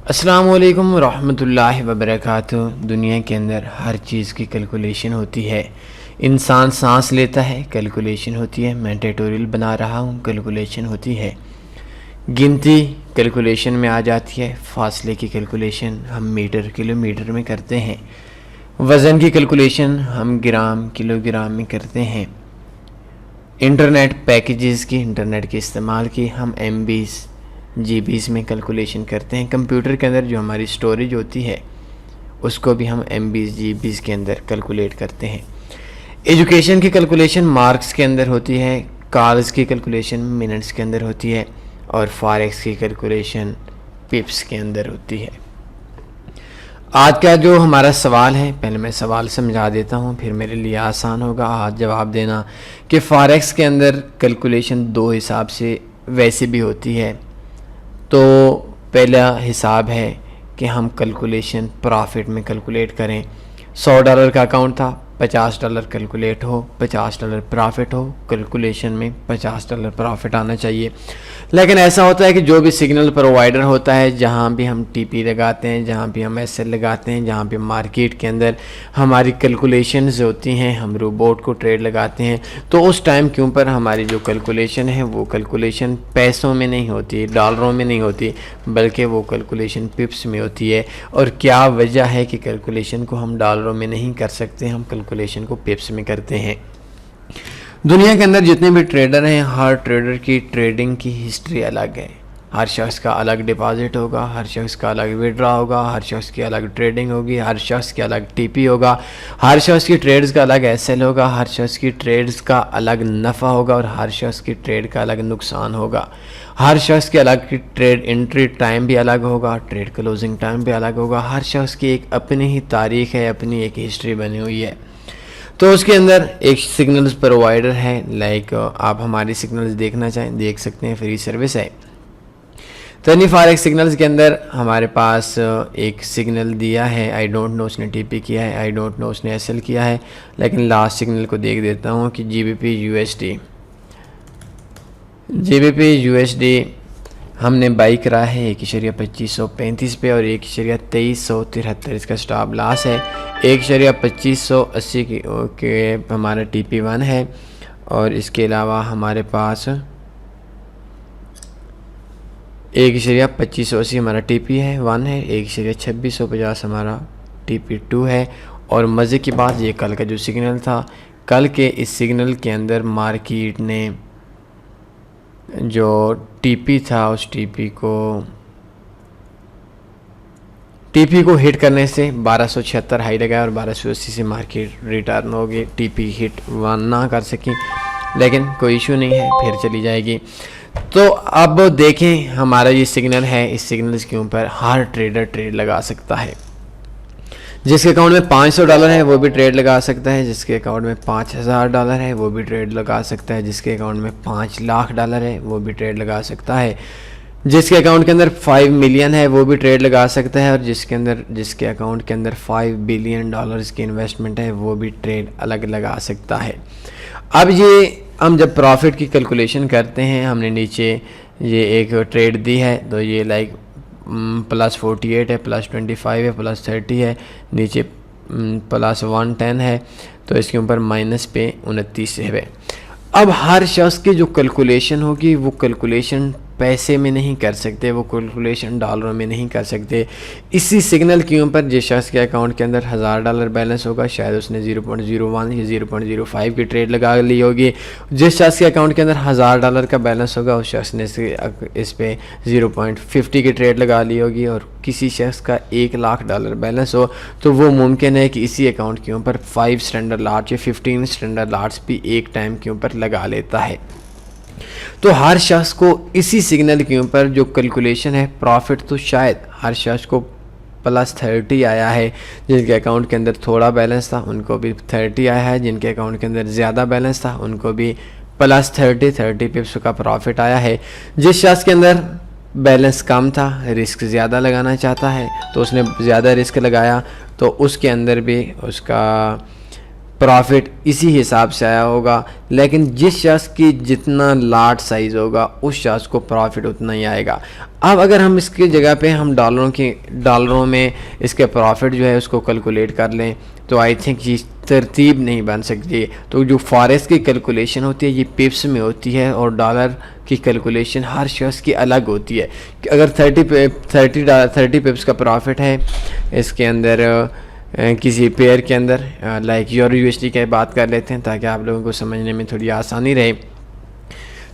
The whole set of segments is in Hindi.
अस्सलाम वालेकुम रहमतुल्लाहि व बरकातुहू। दुनिया के अंदर हर चीज़ की कैलकुलेशन होती है। इंसान सांस लेता है, कैलकुलेशन होती है। मैं ट्यूटोरियल बना रहा हूँ, कैलकुलेशन होती है। गिनती कैलकुलेशन में आ जाती है। फासले की कैलकुलेशन हम मीटर किलोमीटर में करते हैं। वज़न की कैलकुलेशन हम ग्राम किलोग्राम में करते हैं। इंटरनेट पैकेजेस की, इंटरनेट के इस्तेमाल की हम MBs GBs में कैलकुलेशन करते हैं। कंप्यूटर के अंदर जो हमारी स्टोरेज होती है उसको भी हम MBs GBs के अंदर कैलकुलेट करते हैं। एजुकेशन की कैलकुलेशन मार्क्स के अंदर होती है। कॉल्स की कैलकुलेशन मिनट्स के अंदर होती है। और फॉरेक्स की कैलकुलेशन पिप्स के अंदर होती है। आज का जो हमारा सवाल है, पहले मैं सवाल समझा देता हूँ, फिर मेरे लिए आसान होगा आज जवाब देना। कि फॉरेक्स के अंदर कैलकुलेशन दो हिसाब से वैसे भी होती है। तो पहला हिसाब है कि हम कैलकुलेशन प्रॉफिट में कैलकुलेट करें। $100 का अकाउंट था, $50 कैलकुलेट हो, $50 प्रॉफिट हो, कैलकुलेशन में $50 प्रॉफिट आना चाहिए। लेकिन ऐसा होता है कि जो भी सिग्नल प्रोवाइडर होता है, जहाँ भी हम TP लगाते हैं, जहाँ भी हम SL लगाते हैं, जहाँ भी मार्केट के अंदर हमारी कैलकुलेशंस होती हैं, हम रोबोट को ट्रेड लगाते हैं, तो उस टाइम के ऊपर हमारी जो कैलकुलेशन है वो कैलकुलेशन पैसों में नहीं होती, डॉलरों में नहीं होती, बल्कि वो कैलकुलेशन पिप्स में होती है। और क्या वजह है कि कैलकुलेशन को हम डॉलरों में नहीं कर सकते, हम कैलकुलेशन को पिप्स में करते हैं। दुनिया के अंदर जितने भी ट्रेडर हैं, हर ट्रेडर की ट्रेडिंग की हिस्ट्री अलग है। हर शख्स का अलग डिपॉजिट होगा, हर शख्स का अलग विड्रॉ होगा, हर शख्स की अलग ट्रेडिंग होगी, हर शख्स की अलग TP होगा, हर शख्स की ट्रेड्स का अलग SL होगा, हर शख्स की ट्रेड्स का अलग नफ़ा होगा और हर शख्स की ट्रेड का अलग नुकसान होगा। हर शख्स की अलग की ट्रेड एंट्री टाइम भी अलग होगा, ट्रेड क्लोजिंग टाइम भी अलग होगा। हर शख्स की एक अपनी ही तारीख है, अपनी एक हिस्ट्री बनी हुई है। तो उसके अंदर एक सिग्नल्स प्रोवाइडर है, लाइक आप हमारी सिग्नल्स देखना चाहें देख सकते हैं, फ्री सर्विस है। तो फॉरेक्स सिग्नल्स के अंदर हमारे पास एक सिग्नल दिया है, आई डोंट नो उसने TP किया है, आई डोंट नो उसने SL किया है, लेकिन लास्ट सिग्नल को देख देता हूँ कि GBP USD हमने बाई करा है 1.2535 पे और 1.2373 इसका स्टॉप लॉस है। 1.2580 के हमारा TP1 है और इसके अलावा हमारे पास 1.2580 हमारा TP है 1 है, 1.2650 हमारा TP2 है। और मज़े की बात, ये कल का जो सिग्नल था, कल के इस सिग्नल के अंदर मार्केट ने जो TP था उस TP को हिट करने से 1276 हाई लगाया और 1280 से मार्केट रिटर्न हो गई। TP हिट ना कर सकी, लेकिन कोई इशू नहीं है, फिर चली जाएगी। तो अब देखें, हमारा ये सिग्नल है, इस सिग्नल के ऊपर हर ट्रेडर ट्रेड लगा सकता है। जिसके अकाउंट में $500 है वो भी ट्रेड लगा सकता है, जिसके अकाउंट में $5000 है वो भी ट्रेड लगा सकता है, जिसके अकाउंट में $5 लाख है वो भी ट्रेड लगा सकता है, जिसके अकाउंट के अंदर 5 मिलियन है वो भी ट्रेड लगा सकता है, और जिसके अकाउंट के अंदर $5 बिलियन की इन्वेस्टमेंट है वो भी ट्रेड अलग लगा सकता है। अब ये हम जब प्रॉफिट की कैलकुलेशन करते हैं, हमने नीचे ये एक ट्रेड दी है, तो ये लाइक +48 है, +25 है, +30 है, नीचे +110 है, तो इसके ऊपर माइनस पे 29 है। अब हर शख्स की जो कैलकुलेशन होगी वो कैलकुलेशन पैसे में नहीं कर सकते, वो कैलकुलेशन डॉलरों में नहीं कर सकते। इसी सिग्नल के ऊपर जिस शख्स के अकाउंट के अंदर $1000 बैलेंस होगा, शायद उसने 0.01 या 0.05 की ट्रेड लगा ली होगी। जिस शख्स के अकाउंट के अंदर $1000 का बैलेंस होगा, उस शख्स ने इस पे 0.50 की ट्रेड लगा ली होगी। और किसी शख्स का $1 लाख बैलेंस हो तो वो मुमकिन है कि इसी अकाउंट के ऊपर 5 स्टैंडर्ड लॉट्स या 15 स्टैंडर्ड लॉट्स भी एक टाइम के ऊपर लगा लेता है। तो हर शख्स को इसी सिग्नल के ऊपर जो कैलकुलेशन है प्रॉफिट, तो शायद हर शख्स को +30 आया है। जिनके अकाउंट के अंदर थोड़ा बैलेंस था उनको भी 30 आया है, जिनके अकाउंट के अंदर ज़्यादा बैलेंस था उनको भी +30 पिप्स का प्रॉफिट आया है। जिस शख्स के अंदर बैलेंस कम था, रिस्क ज़्यादा लगाना चाहता है, तो उसने ज़्यादा रिस्क लगाया, तो उसके अंदर भी उसका प्रॉफिट इसी हिसाब से आया होगा, लेकिन जिस शख्स की जितना लाट साइज़ होगा उस शख्स को प्रॉफिट उतना ही आएगा। अब अगर हम इसकी जगह पे हम डॉलरों में इसके प्रॉफिट जो है उसको कैलकुलेट कर लें तो आई थिंक ये तरतीब नहीं बन सकती। तो जो फॉरेक्स की कैलकुलेशन होती है ये पिप्स में होती है और डॉलर की कैलकुलेशन हर शख्स की अलग होती है। कि अगर 30 पिप्स का प्रॉफिट है इसके अंदर किसी पेयर के अंदर, लाइक यूरो यूएसडी की बात कर लेते हैं ताकि आप लोगों को समझने में थोड़ी आसानी रहे।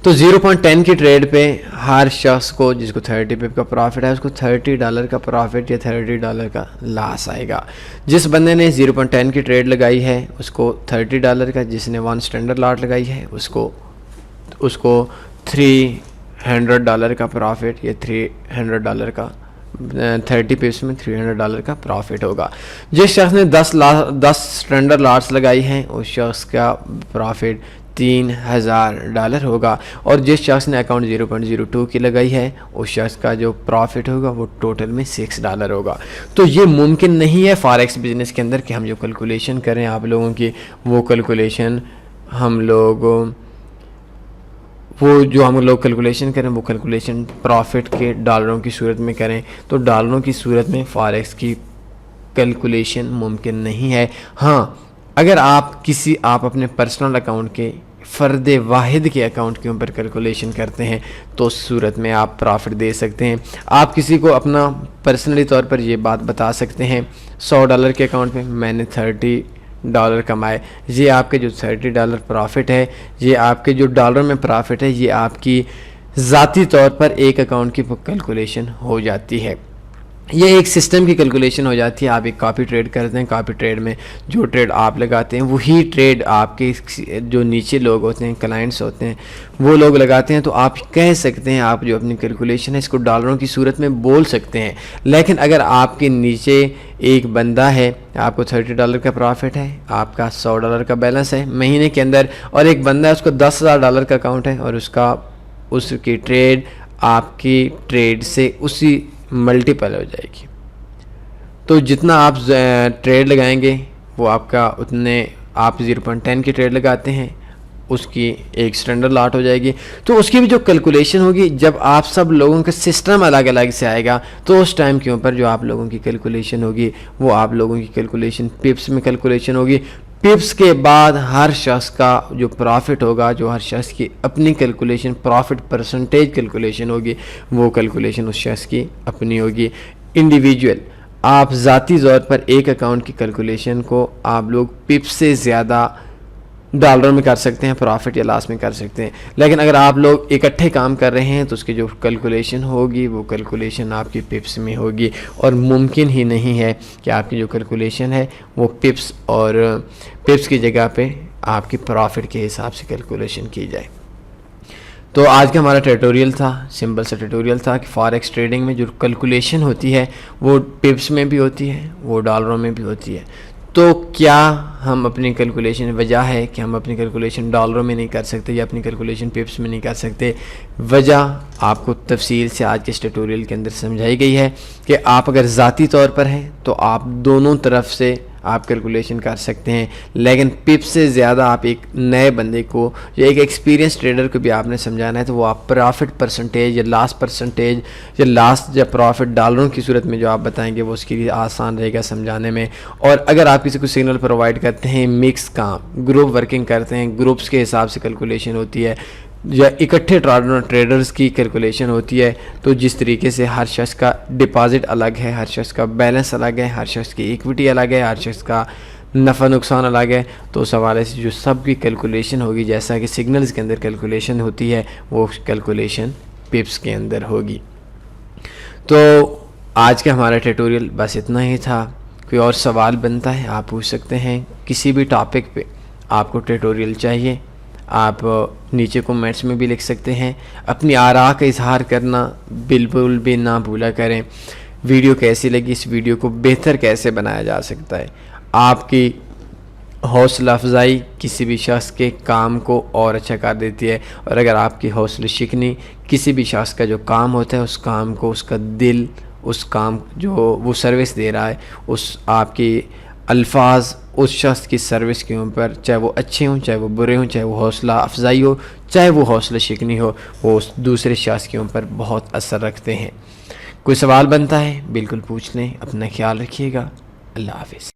तो 0.10 की ट्रेड पे हर शख्स को जिसको 30 पिप का प्रॉफिट है उसको $30 का प्रॉफिट या $30 का लॉस आएगा। जिस बंदे ने 0.10 की ट्रेड लगाई है उसको $30 का, जिसने 1 स्टैंडर्ड लॉट लगाई है उसको $300 का प्रॉफिट या $300 का 30 पिप्स में $300 का प्रॉफिट होगा। जिस शख्स ने 10 स्टैंडर्ड लॉट्स लगाई हैं उस शख्स का प्रॉफिट $3000 होगा, और जिस शख्स ने अकाउंट 0.02 की लगाई है उस शख्स का जो प्रॉफिट होगा वो टोटल में $6 होगा। तो ये मुमकिन नहीं है फॉरेक्स बिजनेस के अंदर कि हम जो कैलकुलेशन करें आप लोगों की वो कैलकुलेशन हम लोग कैलकुलेशन करें वो कैलकुलेशन प्रॉफिट के डॉलरों की सूरत में करें। तो डॉलरों की सूरत में फॉरेक्स की कैलकुलेशन मुमकिन नहीं है। हाँ, अगर आप अपने पर्सनल अकाउंट के फ़र्द वाहिद के अकाउंट के ऊपर कैलकुलेशन करते हैं तो उस सूरत में आप प्रॉफिट दे सकते हैं। आप किसी को अपना पर्सनली तौर पर ये बात बता सकते हैं $100 के अकाउंट में मैंने $30 कमाए। ये आपके जो $30 प्रॉफिट है, ये आपके जो डॉलर में प्रॉफिट है, ये आपकी ज़ाती तौर पर एक अकाउंट की कैलकुलेशन हो जाती है। ये एक सिस्टम की कैलकुलेशन हो जाती है। आप एक कॉपी ट्रेड करते हैं, कॉपी ट्रेड में जो ट्रेड आप लगाते हैं वही ट्रेड आपके जो नीचे लोग होते हैं, क्लाइंट्स होते हैं, वो लोग लगाते हैं। तो आप कह सकते हैं आप जो अपनी कैलकुलेशन है इसको डॉलरों की सूरत में बोल सकते हैं। लेकिन अगर आपके नीचे एक बंदा है, आपको $30 का प्रॉफिट है, आपका $100 का बैलेंस है महीने के अंदर, और एक बंदा है उसको $10,000 का अकाउंट है और उसकी ट्रेड आपकी ट्रेड से उसी मल्टीपल हो जाएगी। तो जितना आप ट्रेड लगाएंगे वो आपका उतने, आप 0.10 की ट्रेड लगाते हैं उसकी एक स्टैंडर्ड लॉट हो जाएगी। तो उसकी भी जो कैलकुलेशन होगी, जब आप सब लोगों का सिस्टम अलग अलग से आएगा तो उस टाइम के ऊपर जो आप लोगों की कैलकुलेशन होगी वो आप लोगों की कैलकुलेशन पिप्स में कैलकुलेशन होगी। पिप्स के बाद हर शख्स का जो प्रॉफिट होगा, जो हर शख्स की अपनी कैलकुलेशन प्रॉफिट परसेंटेज कैलकुलेशन होगी, वो कैलकुलेशन उस शख्स की अपनी होगी इंडिविजुअल। आप ज़ाती तौर पर एक अकाउंट की कैलकुलेशन को आप लोग पिप्स से ज़्यादा डॉलर में कर सकते हैं, प्रॉफिट या लॉस में कर सकते हैं। लेकिन अगर आप लोग इकट्ठे काम कर रहे हैं तो उसकी जो कैलकुलेशन होगी वो कैलकुलेशन आपकी पिप्स में होगी, और मुमकिन ही नहीं है कि आपकी जो कैलकुलेशन है वो पिप्स की जगह पे आपकी प्रॉफिट के हिसाब से कैलकुलेशन की जाए। तो आज का हमारा ट्यूटोरियल था, सिंपल सा ट्यूटोरियल था कि फॉरेक्स ट्रेडिंग में जो कैलकुलेशन होती है वो पिप्स में भी होती है, वो डॉलरों में भी होती है। तो क्या हम अपनी कैलकुलेशन, वजह है कि हम अपनी कैलकुलेशन डॉलरों में नहीं कर सकते या अपनी कैलकुलेशन पिप्स में नहीं कर सकते। वजह आपको तफसील से आज के इस ट्यूटोरियल के अंदर समझाई गई है कि आप अगर ज़ाती तौर पर हैं तो आप दोनों तरफ से आप कैलकुलेशन कर सकते हैं, लेकिन पिप्स से ज़्यादा आप एक नए बंदे को या एक एक्सपीरियंस ट्रेडर को भी आपने समझाना है तो वो आप प्रॉफिट परसेंटेज या लास्ट परसेंटेज या लास्ट या प्रॉफिट डॉलरों की सूरत में जो आप बताएंगे वो उसके लिए आसान रहेगा समझाने में। और अगर आप किसी को सिग्नल प्रोवाइड करते हैं, मिक्स काम ग्रुप वर्किंग करते हैं, ग्रुप्स के हिसाब से कैलकुलेशन होती है या इकट्ठे ट्रेडर्स की कैलकुलेशन होती है, तो जिस तरीके से हर शख्स का डिपॉजिट अलग है, हर शख्स का बैलेंस अलग है, हर शख्स की इक्विटी अलग है, हर शख्स का नफ़ा नुकसान अलग है, तो उस हवाले से जो सब की कैलकुलेशन होगी जैसा कि सिग्नल्स के अंदर कैलकुलेशन होती है वो कैलकुलेशन पिप्स के अंदर होगी। तो आज का हमारा ट्यूटोरियल बस इतना ही था। कोई और सवाल बनता है आप पूछ सकते हैं, किसी भी टॉपिक पे आपको ट्यूटोरियल चाहिए आप नीचे कमेंट्स में भी लिख सकते हैं। अपनी आरा का इजहार करना बिल्कुल भी ना भूला करें। वीडियो कैसी लगी, इस वीडियो को बेहतर कैसे बनाया जा सकता है, आपकी हौसला अफजाई किसी भी शख्स के काम को और अच्छा कर देती है। और अगर आपकी हौसला शिकनी किसी भी शख्स का जो काम होता है उस काम को, उसका दिल, उस काम जो वो सर्विस दे रहा है, उस आपकी अल्फाज उस शख्स की सर्विस के ऊपर, चाहे वो अच्छे हों चाहे वो बुरे हों, चाहे वो हौसला अफजाई हो चाहे वो हौसला शिकनी हो, वो उस दूसरे शख्स के ऊपर बहुत असर रखते हैं। कोई सवाल बनता है बिल्कुल पूछ लें। अपना ख्याल रखिएगा। अल्लाह हाफ़िज़।